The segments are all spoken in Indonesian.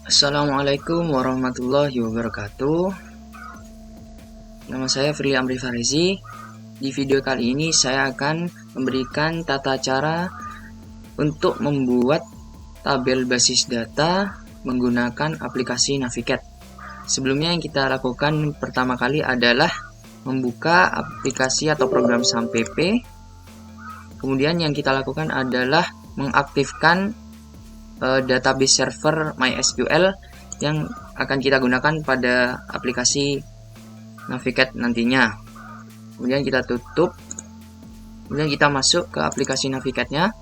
Assalamualaikum warahmatullahi wabarakatuh. Nama saya Firly Amri Farizi. Di video kali ini saya akan memberikan tata cara untuk membuat tabel basis data menggunakan aplikasi Navicat. Sebelumnya yang kita lakukan pertama kali adalah membuka aplikasi atau program SAM-PP. Kemudian yang kita lakukan adalah mengaktifkan database server MySQL yang akan kita gunakan pada aplikasi Navicat nantinya. Kemudian kita tutup. Kemudian kita masuk ke aplikasi Navicatnya.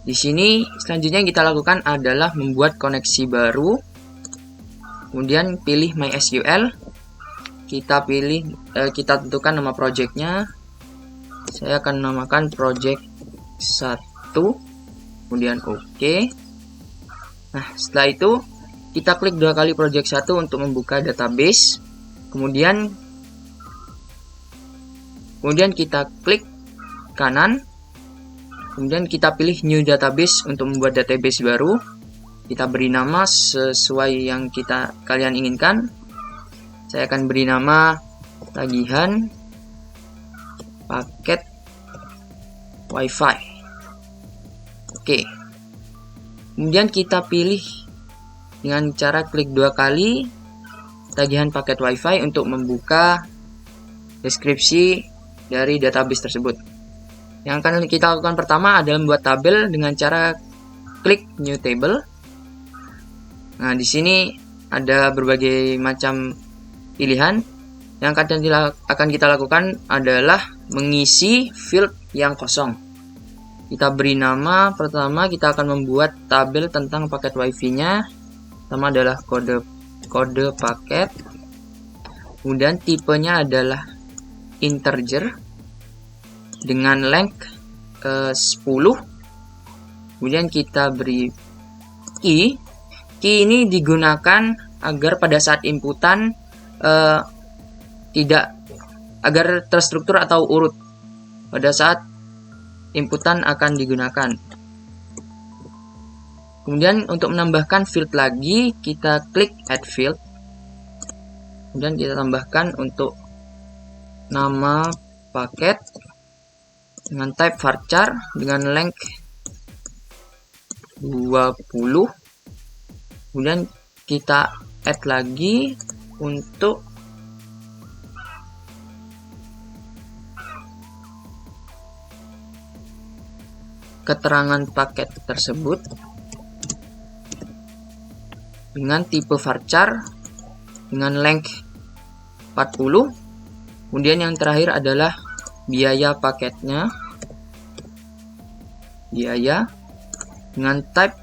Di sini selanjutnya yang kita lakukan adalah membuat koneksi baru. Kemudian pilih MySQL. Kita tentukan nama projectnya. Saya akan namakan project 1. Kemudian OK. Nah, setelah itu kita klik 2 kali project 1 untuk membuka database. Kemudian kita klik kanan. Kemudian kita pilih new database untuk membuat database baru. Kita beri nama sesuai yang kalian inginkan. Saya akan beri nama tagihan paket WiFi. Oke. Kemudian kita pilih dengan cara klik 2 kali tagihan paket WiFi untuk membuka deskripsi dari database tersebut. Yang akan kita lakukan pertama adalah membuat tabel dengan cara klik new table. Nah, di sini ada berbagai macam pilihan. Yang akan kita lakukan adalah mengisi field yang kosong. Kita beri nama, pertama kita akan membuat tabel tentang paket WiFi-nya. Pertama adalah kode paket. Kemudian tipenya adalah integer dengan length 10. Kemudian kita beri key. Key ini digunakan agar pada saat inputan agar terstruktur atau urut pada saat inputan akan digunakan. Kemudian untuk menambahkan field lagi, kita klik add field. Kemudian kita tambahkan untuk nama paket dengan type varchar dengan length 20. Kemudian kita add lagi untuk keterangan paket tersebut dengan tipe varchar dengan length 40. Kemudian yang terakhir adalah biaya paketnya, biaya dengan type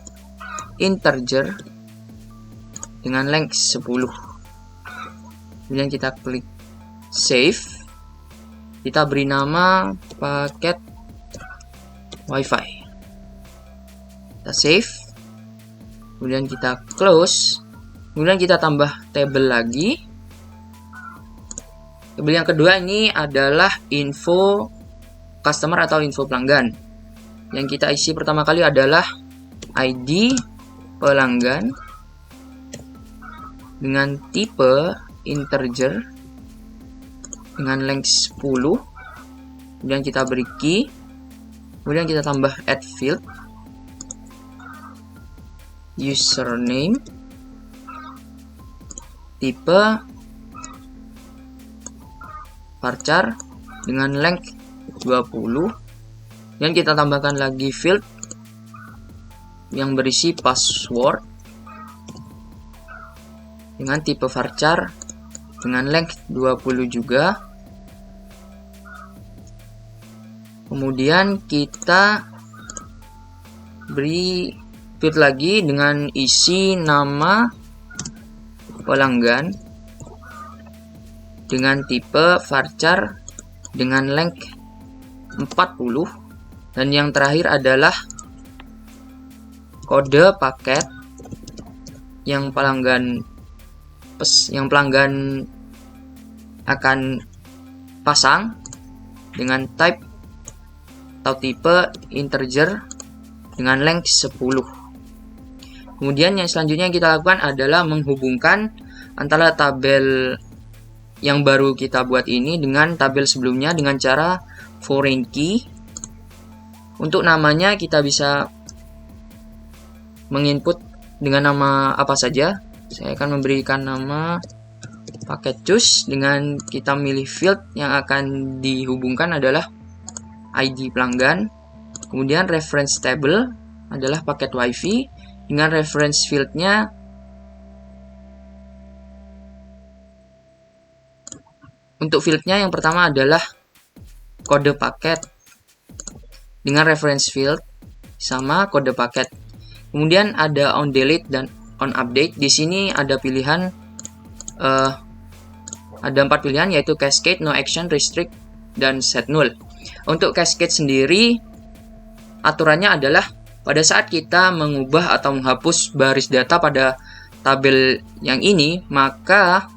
integer dengan length 10. Kemudian kita klik save. Kita beri nama paket WiFi. Kita save. Kemudian kita close. Kemudian kita tambah tabel lagi. Tabel yang kedua ini adalah info customer atau info pelanggan. Yang kita isi pertama kali adalah ID pelanggan dengan tipe integer dengan length 10. Kemudian kita beri key. Kemudian kita tambah add field, username, tipe varchar dengan length 20. Dan kita tambahkan lagi field yang berisi password dengan tipe varchar dengan length 20 juga. Kemudian kita beri field lagi dengan isi nama pelanggan dengan tipe varchar dengan length 40. Dan yang terakhir adalah kode paket yang pelanggan akan pasang dengan type atau tipe integer dengan length 10. Kemudian yang selanjutnya yang kita lakukan adalah menghubungkan antara tabel yang baru kita buat ini dengan tabel sebelumnya dengan cara foreign key. Untuk namanya kita bisa menginput dengan nama apa saja. Saya akan memberikan nama paket choose dengan kita milih field yang akan dihubungkan adalah ID pelanggan. Kemudian reference table adalah paket wifi dengan reference fieldnya untuk fieldnya yang pertama adalah kode paket dengan reference field sama kode paket. Kemudian ada on delete dan on update. Di sini ada pilihan ada 4 pilihan, yaitu cascade, no action, restrict, dan set null. Untuk cascade sendiri aturannya adalah pada saat kita mengubah atau menghapus baris data pada tabel yang ini, maka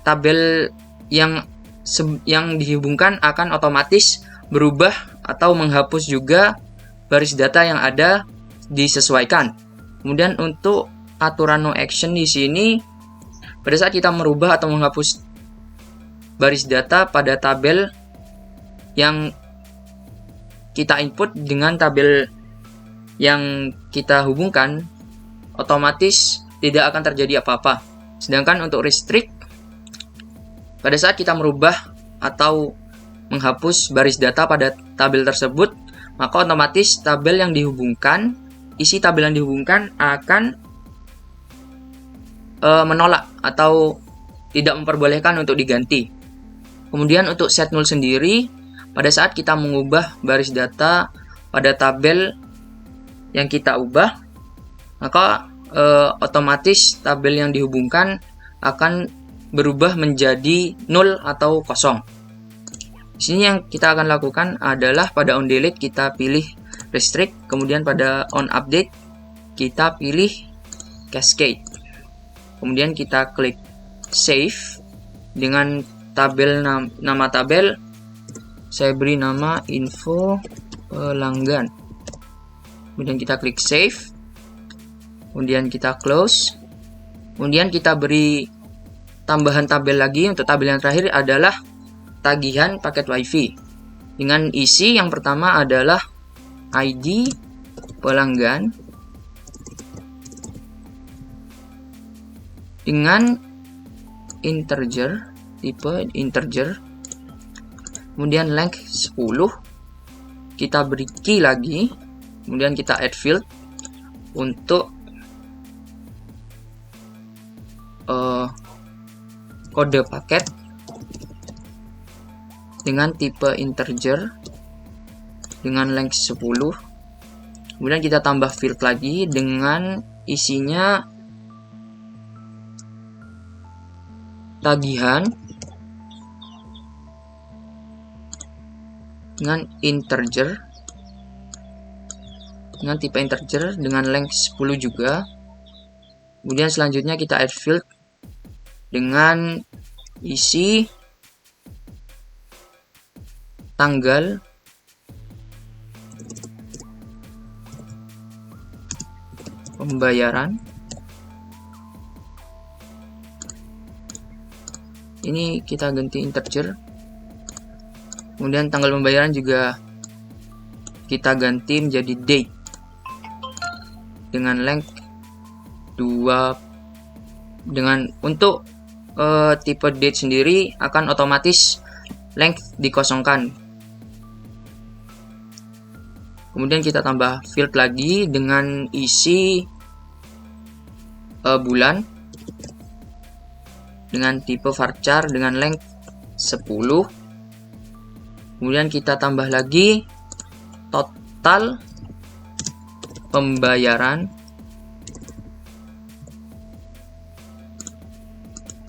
tabel yang dihubungkan akan otomatis berubah atau menghapus juga baris data yang ada disesuaikan. Kemudian untuk aturan no action di sini, pada saat kita merubah atau menghapus baris data pada tabel yang kita input dengan tabel yang kita hubungkan, otomatis tidak akan terjadi apa-apa. Sedangkan untuk restrict, pada saat kita merubah atau menghapus baris data pada tabel tersebut, maka otomatis tabel yang dihubungkan, isi tabel yang dihubungkan akan menolak atau tidak memperbolehkan untuk diganti. Kemudian untuk set null sendiri, pada saat kita mengubah baris data pada tabel yang kita ubah, maka otomatis tabel yang dihubungkan akan berubah menjadi null atau kosong. Di sini yang kita akan lakukan adalah pada on delete kita pilih restrict, kemudian pada on update kita pilih cascade. Kemudian kita klik save dengan tabel nama tabel saya beri nama info pelanggan. Kemudian kita klik save. Kemudian kita close. Kemudian kita beri tambahan tabel lagi. Untuk tabel yang terakhir adalah tagihan paket wifi dengan isi yang pertama adalah ID pelanggan dengan integer, tipe integer, kemudian length 10, kita beri key lagi, kemudian kita add field untuk kode paket dengan tipe integer dengan length 10, kemudian kita tambah field lagi dengan isinya tagihan dengan integer dengan tipe integer dengan length 10 juga. Kemudian selanjutnya kita add field dengan isi tanggal pembayaran. Ini kita ganti integer. Kemudian tanggal pembayaran juga kita ganti menjadi date dengan length 2. Dengan untuk tipe date sendiri akan otomatis length dikosongkan. Kemudian kita tambah field lagi dengan isi bulan dengan tipe varchar dengan length 10. Kemudian kita tambah lagi total pembayaran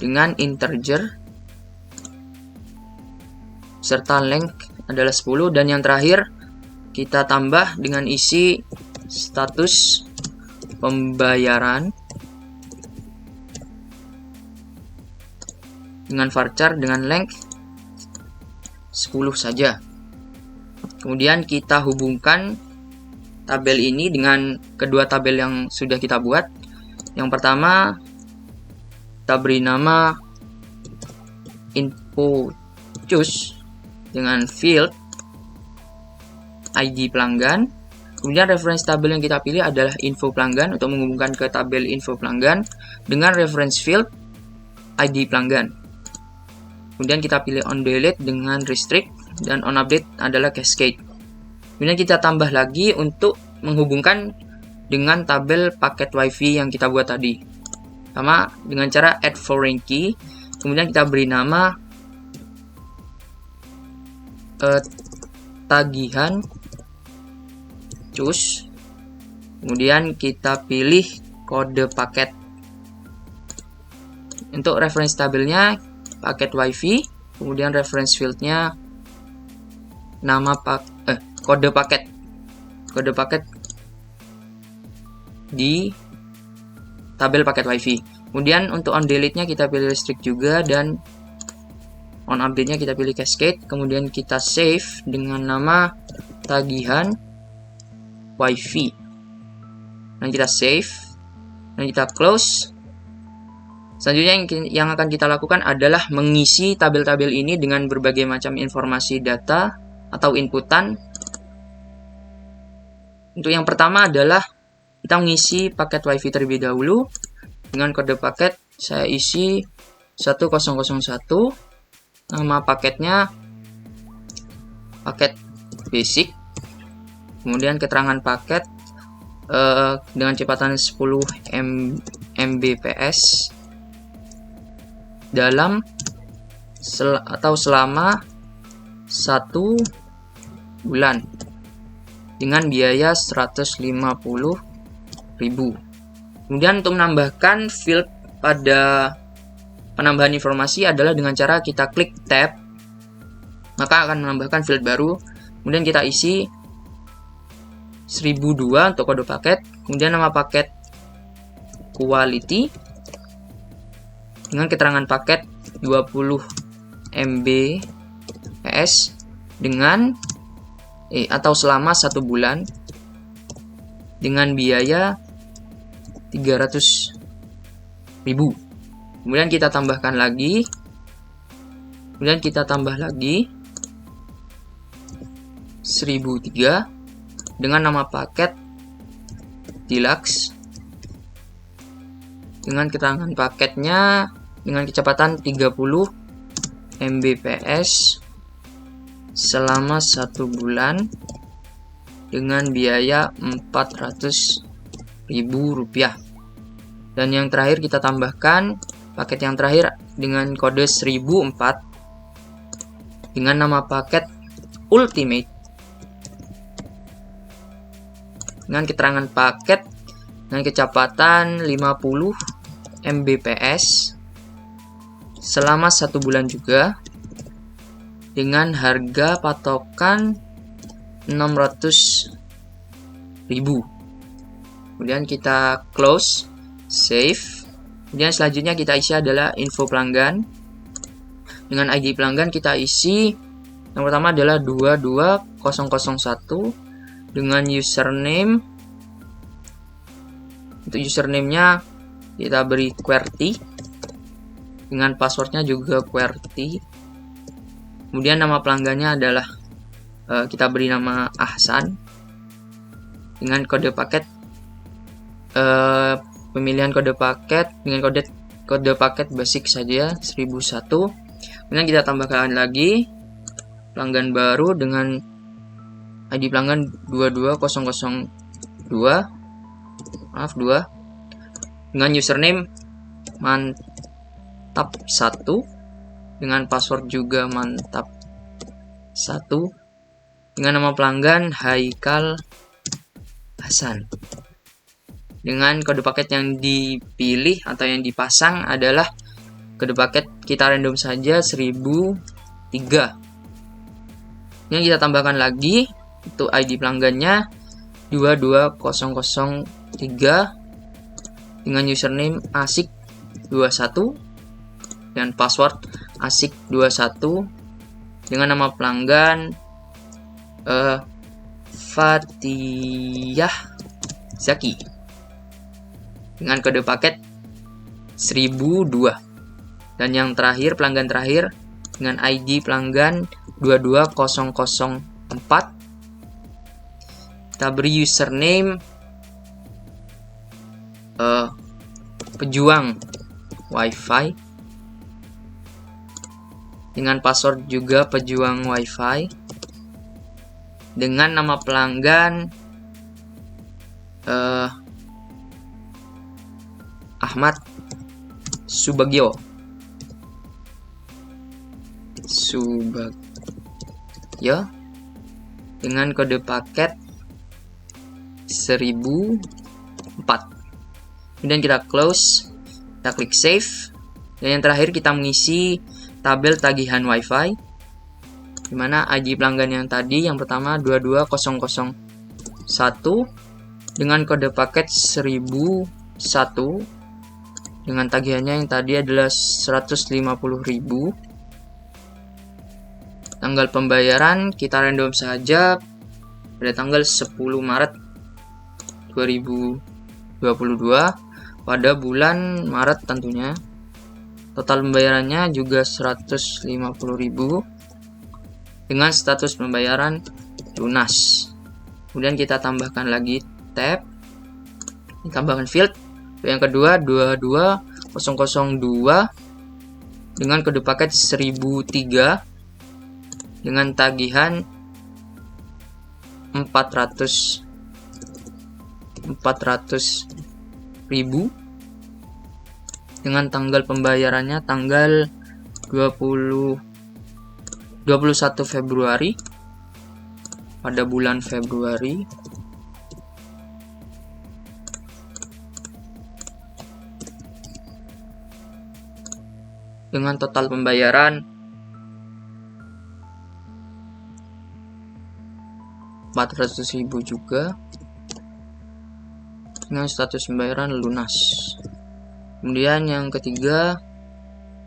dengan integer serta length adalah 10, dan yang terakhir kita tambah dengan isi status pembayaran dengan varchar dengan length 10 saja. Kemudian kita hubungkan tabel ini dengan kedua tabel yang sudah kita buat. Yang pertama, kita beri nama info choose dengan field ID pelanggan. Kemudian reference tabel yang kita pilih adalah info pelanggan untuk menghubungkan ke tabel info pelanggan dengan reference field ID pelanggan. Kemudian kita pilih on delete dengan restrict dan on update adalah cascade. Kemudian kita tambah lagi untuk menghubungkan dengan tabel paket WiFi yang kita buat tadi. Sama dengan cara add foreign key. Kemudian kita beri nama tagihan choose. Kemudian kita pilih kode paket. Untuk reference tabelnya paket WiFi, kemudian reference fieldnya nama kode paket di tabel paket WiFi. Kemudian untuk on delete-nya kita pilih restrict juga dan on update-nya kita pilih cascade. Kemudian kita save dengan nama tagihan WiFi. Dan kita save dan kita close. Selanjutnya yang akan kita lakukan adalah mengisi tabel-tabel ini dengan berbagai macam informasi data atau inputan. Untuk yang pertama adalah kita mengisi paket WiFi terlebih dahulu. Dengan kode paket saya isi 1001. Nama paketnya paket basic. Kemudian keterangan paket dengan kecepatan 10 Mbps dalam selama 1 bulan dengan biaya 150.000. Kemudian untuk menambahkan field pada penambahan informasi adalah dengan cara kita klik tab, maka akan menambahkan field baru. Kemudian kita isi 1002 untuk kode paket, kemudian nama paket quality dengan keterangan paket 20 Mbps dengan atau selama 1 bulan dengan biaya 300.000. Kemudian kita tambah lagi 1003 dengan nama paket deluxe dengan keterangan paketnya dengan kecepatan 30 Mbps selama 1 bulan dengan biaya 400.000 rupiah. Dan yang terakhir kita tambahkan paket yang terakhir dengan kode 1004 dengan nama paket ultimate dengan keterangan paket dengan kecepatan 50 Mbps selama 1 bulan juga dengan harga patokan 600.000. Kemudian kita close, save. Kemudian selanjutnya kita isi adalah info pelanggan. Dengan ID pelanggan kita isi yang pertama adalah 22001 dengan username. Untuk username-nya kita beri QWERTY. Dengan passwordnya juga QWERTY. Kemudian nama pelanggannya adalah kita beri nama Ahsan. Dengan kode paket pemilihan kode paket dengan kode paket basic saja 1001. Kemudian kita tambahkan lagi pelanggan baru dengan ID pelanggan 22002 dengan username mantap1 dengan password juga mantap1 dengan nama pelanggan Haikal Hasan. Dengan kode paket yang dipilih atau yang dipasang adalah kode paket kita random saja 1003. Yang kita tambahkan lagi untuk ID pelanggannya 22003 dengan username asik21 dan password asik21 dengan nama pelanggan Fatiyah Zaki dengan kode paket 1002. Dan yang terakhir, pelanggan terakhir dengan ID pelanggan 22004. Kita beri username pejuang wifi, dengan password juga pejuang wifi, dengan nama pelanggan Ahmad Subagio dengan kode paket 1004. Kemudian kita close, kita klik save, dan yang terakhir kita mengisi tabel tagihan wifi, dimana ID pelanggan yang tadi yang pertama 22001 dengan kode paket 1001, dengan tagihannya yang tadi adalah 150.000. Tanggal pembayaran kita random saja pada tanggal 10 Maret 2022 pada bulan Maret tentunya. Total pembayarannya juga 150.000 dengan status pembayaran lunas. Kemudian kita tambahkan lagi tab, tambahkan field yang kedua 22002 dengan kode paket 1003 dengan tagihan 400.000 dengan tanggal pembayarannya tanggal 21 Februari pada bulan Februari. Dengan total pembayaran 400.000 juga dengan status pembayaran lunas. Kemudian yang ketiga,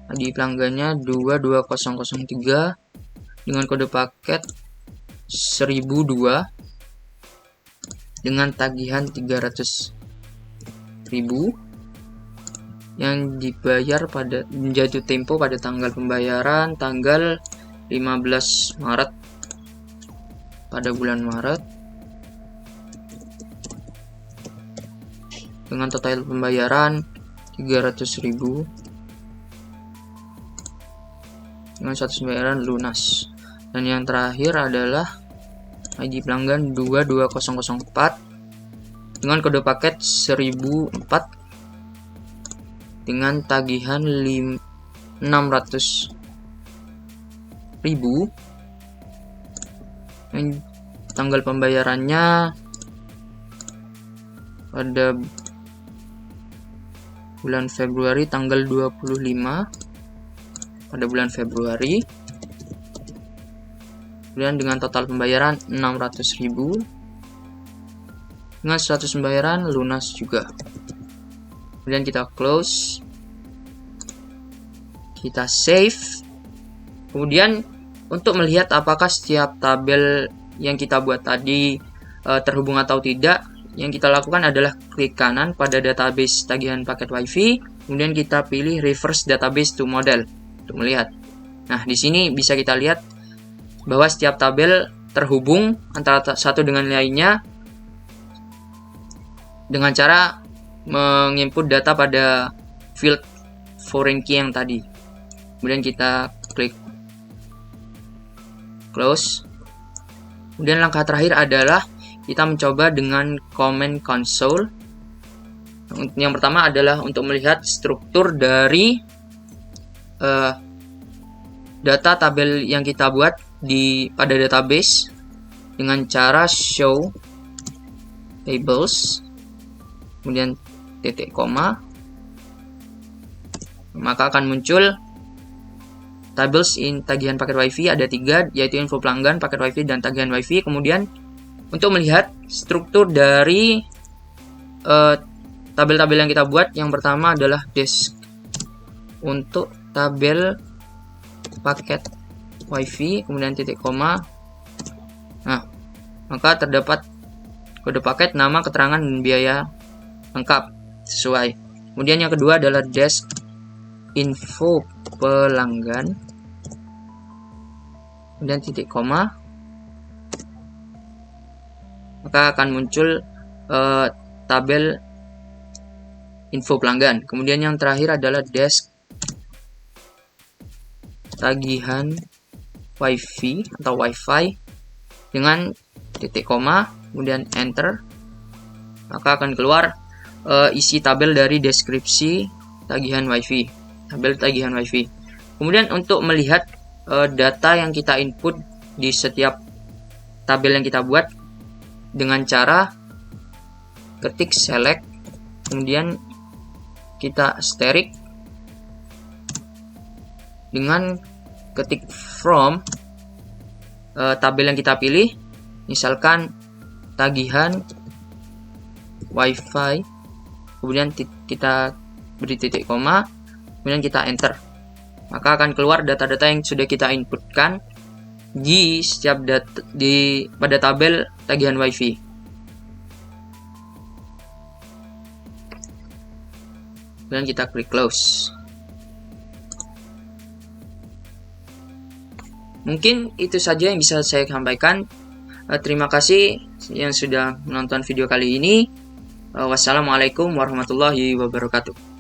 ID pelanggannya 22003 dengan kode paket 1002 dengan tagihan 300.000 yang dibayar pada jatuh tempo pada tanggal pembayaran tanggal 15 Maret pada bulan Maret, dengan total pembayaran 300.000 dengan status pembayaran lunas. Dan yang terakhir adalah ID pelanggan 22004 dengan kode paket 1004 dengan tagihan 600.000 dan tanggal pembayarannya pada bulan Februari tanggal 25 pada bulan Februari. Kemudian dengan total pembayaran 600.000 dengan status pembayaran lunas juga. Kemudian kita close, kita save. Kemudian untuk melihat apakah setiap tabel yang kita buat tadi terhubung atau tidak, yang kita lakukan adalah klik kanan pada database tagihan paket WiFi, kemudian kita pilih reverse database to model untuk melihat. Nah, di sini bisa kita lihat bahwa setiap tabel terhubung antara satu dengan lainnya dengan cara menginput data pada field foreign key yang tadi. Kemudian kita klik close. Kemudian langkah terakhir adalah kita mencoba dengan command console. Yang pertama adalah untuk melihat struktur dari data tabel yang kita buat pada database dengan cara show tables, kemudian titik koma, maka akan muncul tables in tagihan paket WiFi. Ada 3, yaitu info pelanggan, paket WiFi, dan tagihan WiFi. Kemudian untuk melihat struktur dari tabel-tabel yang kita buat, yang pertama adalah desk untuk tabel paket WiFi, kemudian titik koma. Nah, maka terdapat kode paket, nama, keterangan, dan biaya lengkap sesuai. Kemudian yang kedua adalah desk info pelanggan, kemudian titik koma, maka akan muncul tabel info pelanggan. Kemudian yang terakhir adalah desk tagihan wifi atau wifi dengan titik koma, kemudian enter, maka akan keluar isi tabel dari deskripsi tagihan wifi, tabel tagihan wifi. Kemudian untuk melihat data yang kita input di setiap tabel yang kita buat dengan cara ketik select, kemudian kita asterisk dengan ketik from tabel yang kita pilih, misalkan tagihan wifi, kemudian kita beri titik koma, kemudian kita enter, maka akan keluar data-data yang sudah kita inputkan di setiap pada tabel tagihan wifi. Kemudian kita klik close. Mungkin itu saja yang bisa saya sampaikan. Terima kasih yang sudah menonton video kali ini. Wassalamualaikum warahmatullahi wabarakatuh.